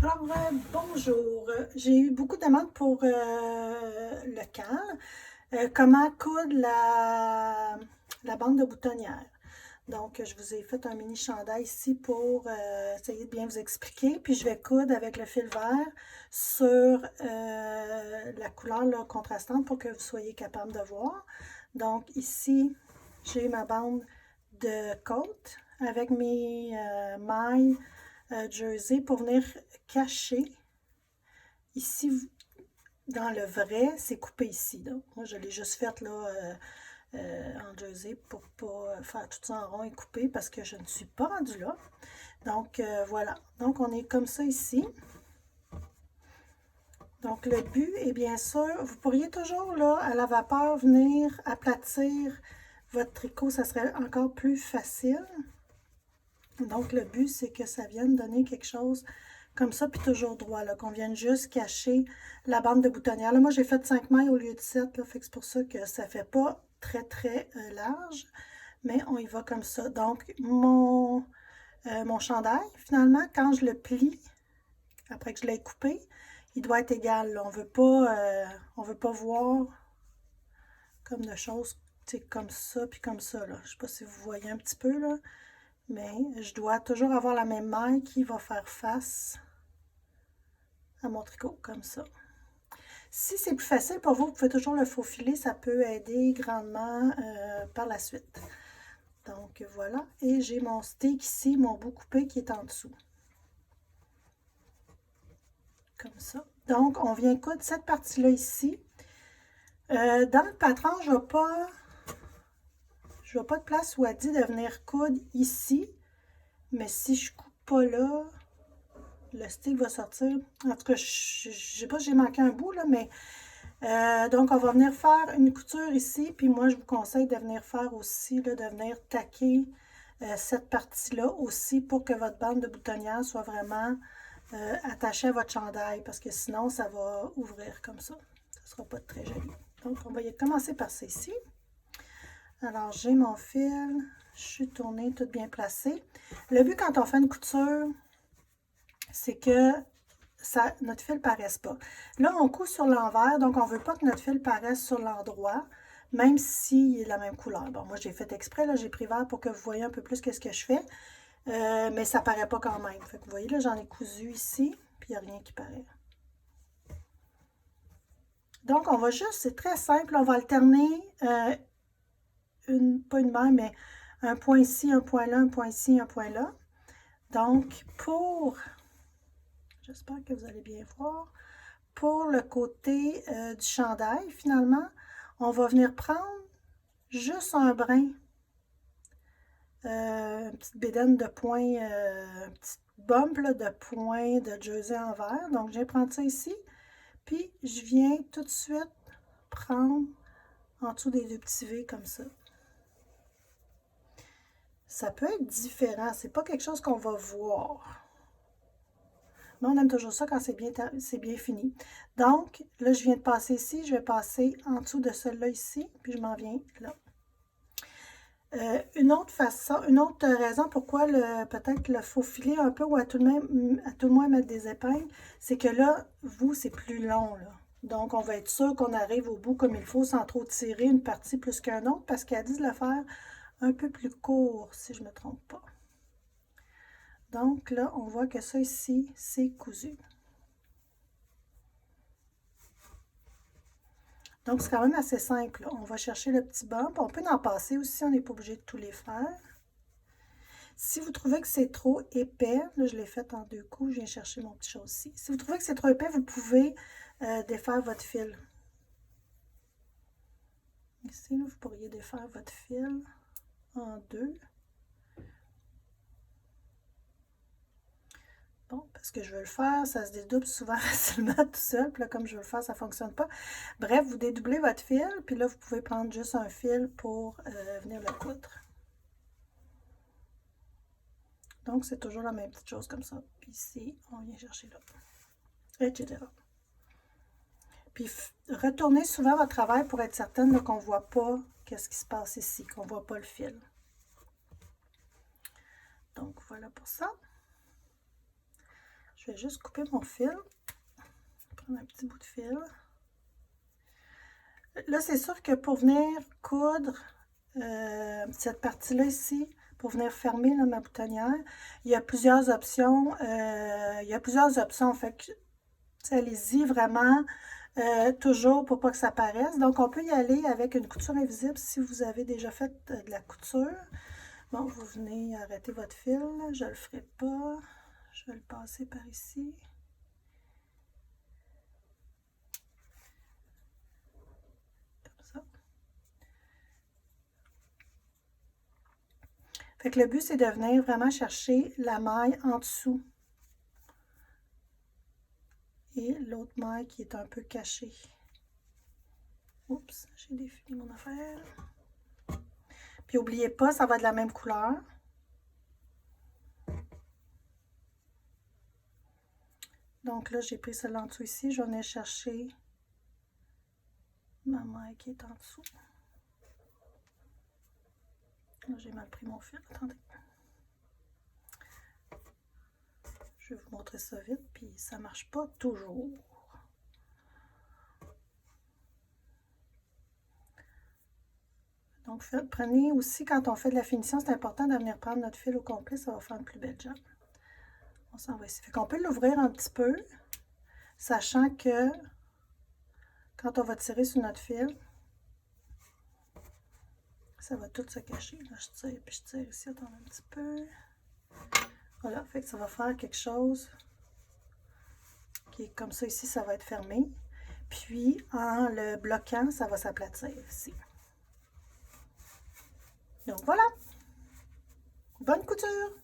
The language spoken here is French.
Alors, bonjour. J'ai eu beaucoup de demandes pour le cal. Comment coudre la bande de boutonnière. Donc, je vous ai fait un mini chandail ici pour essayer de bien vous expliquer. Puis, je vais coudre avec le fil vert sur la couleur là, contrastante pour que vous soyez capable de voir. Donc, ici, j'ai ma bande de côte avec mes mailles jersey pour venir cacher. Ici, dans le vrai, c'est coupé ici. Donc, moi, je l'ai juste fait là, en jersey pour pas faire tout ça en rond et couper parce que je ne suis pas rendue là. Donc, voilà. Donc, on est comme ça ici. Donc, le but est bien sûr, vous pourriez toujours, là, à la vapeur, venir aplatir votre tricot. Ça serait encore plus facile. Donc, le but, c'est que ça vienne donner quelque chose comme ça, puis toujours droit, là, qu'on vienne juste cacher la bande de boutonnière. Là, moi, j'ai fait 5 mailles au lieu de 7, là, fait que c'est pour ça que ça fait pas très large, mais on y va comme ça. Donc, mon chandail, finalement, quand je le plie, après que je l'ai coupé, il doit être égal, là. On veut pas voir comme de choses, tu sais, comme ça, puis comme ça, là. Je sais pas si vous voyez un petit peu, là, mais je dois toujours avoir la même maille qui va faire face à mon tricot, comme ça. Si c'est plus facile pour vous, vous pouvez toujours le faufiler, ça peut aider grandement par la suite. Donc voilà, et j'ai mon stick ici, mon bout coupé qui est en dessous. Comme ça. Donc on vient coudre cette partie-là ici. Dans le patron, je ne vois pas de place où elle dit de venir coudre ici, mais si je coupe pas là, le stick va sortir. En tout cas, je ne sais pas si j'ai manqué un bout, là, mais donc, on va venir faire une couture ici, puis moi, je vous conseille de venir faire aussi, là, de venir taquer cette partie-là aussi pour que votre bande de boutonnière soit vraiment attachée à votre chandail, parce que sinon, ça va ouvrir comme ça. Ça ne sera pas très joli. Donc, on va y commencer par ça ici. Alors, j'ai mon fil, je suis tournée, tout bien placé. Le but quand on fait une couture, c'est que notre fil ne paraisse pas. Là, on coud sur l'envers, donc on ne veut pas que notre fil paraisse sur l'endroit, même s'il est de la même couleur. Bon, moi, j'ai fait exprès, là, j'ai pris vert pour que vous voyez un peu plus qu'est-ce que je fais, mais ça ne paraît pas quand même. Fait que vous voyez, là, j'en ai cousu ici, puis il n'y a rien qui paraît. Donc, on va juste, c'est très simple, on va alterner, pas une maille, mais un point ici, un point là, un point ici, un point là. Donc, j'espère que vous allez bien voir, pour le côté du chandail, finalement, on va venir prendre juste un brin, une petite bédaine de point, un petit bump là, de point de jersey en vert. Donc, je vais prendre ça ici, puis je viens tout de suite prendre en dessous des deux petits V comme ça. Ça peut être différent, c'est pas quelque chose qu'on va voir. Mais on aime toujours ça quand c'est bien fini. Donc, là, je viens de passer ici, je vais passer en dessous de celui-là ici, puis je m'en viens là. Une autre raison pourquoi peut-être le faufiler un peu ou à tout le moins mettre des épingles, c'est que là, vous, c'est plus long, là. Donc, on va être sûr qu'on arrive au bout comme il faut sans trop tirer une partie plus qu'un autre parce qu'elle dit de le faire un peu plus court, si je ne me trompe pas. Donc là, on voit que ça ici, c'est cousu. Donc, c'est quand même assez simple. On va chercher le petit bump. On peut en passer aussi, on n'est pas obligé de tous les faire. Si vous trouvez que c'est trop épais, là, je l'ai fait en 2 coups, je viens chercher mon petit chose ici. Si vous trouvez que c'est trop épais, vous pouvez défaire votre fil. Ici, là, vous pourriez défaire votre fil en 2. Bon, parce que je veux le faire, ça se dédouble souvent facilement tout seul. Puis là, comme je veux le faire, ça ne fonctionne pas. Bref, vous dédoublez votre fil, puis là, vous pouvez prendre juste un fil pour venir le coudre. Donc, c'est toujours la même petite chose comme ça. Puis ici, on vient chercher là, etc. Puis, retournez souvent votre travail pour être certaine qu'on ne voit pas qu'est-ce qui se passe ici, qu'on ne voit pas le fil. Donc, voilà pour ça. Je vais juste couper mon fil. Prendre un petit bout de fil. Là, c'est sûr que pour venir coudre cette partie-là ici, pour venir fermer là, ma boutonnière, il y a plusieurs options. Fait que allez-y vraiment toujours pour pas que ça paraisse. Donc, on peut y aller avec une couture invisible si vous avez déjà fait de la couture. Bon, vous venez arrêter votre fil. Je le ferai pas. Je vais le passer par ici. Comme ça. Fait que le but, c'est de venir vraiment chercher la maille en dessous. Et l'autre maille qui est un peu cachée. Oups, j'ai défini mon affaire. Puis n'oubliez pas, ça va de la même couleur. Donc là, j'ai pris celle en dessous ici. Je vais venir chercher ma maille qui est en dessous. Là, j'ai mal pris mon fil. Attendez. Je vais vous montrer ça vite, puis ça marche pas toujours. Donc, prenez aussi, quand on fait de la finition, c'est important de venir prendre notre fil au complet, ça va faire une plus belle job. On s'en va ici. Fait qu'on peut l'ouvrir un petit peu, sachant que quand on va tirer sur notre fil, ça va tout se cacher. Là, je tire, puis je tire ici, attendez un petit peu. Voilà, fait que ça va faire quelque chose qui est comme ça ici, ça va être fermé. Puis, en le bloquant, ça va s'aplatir ici. Donc, voilà. Bonne couture!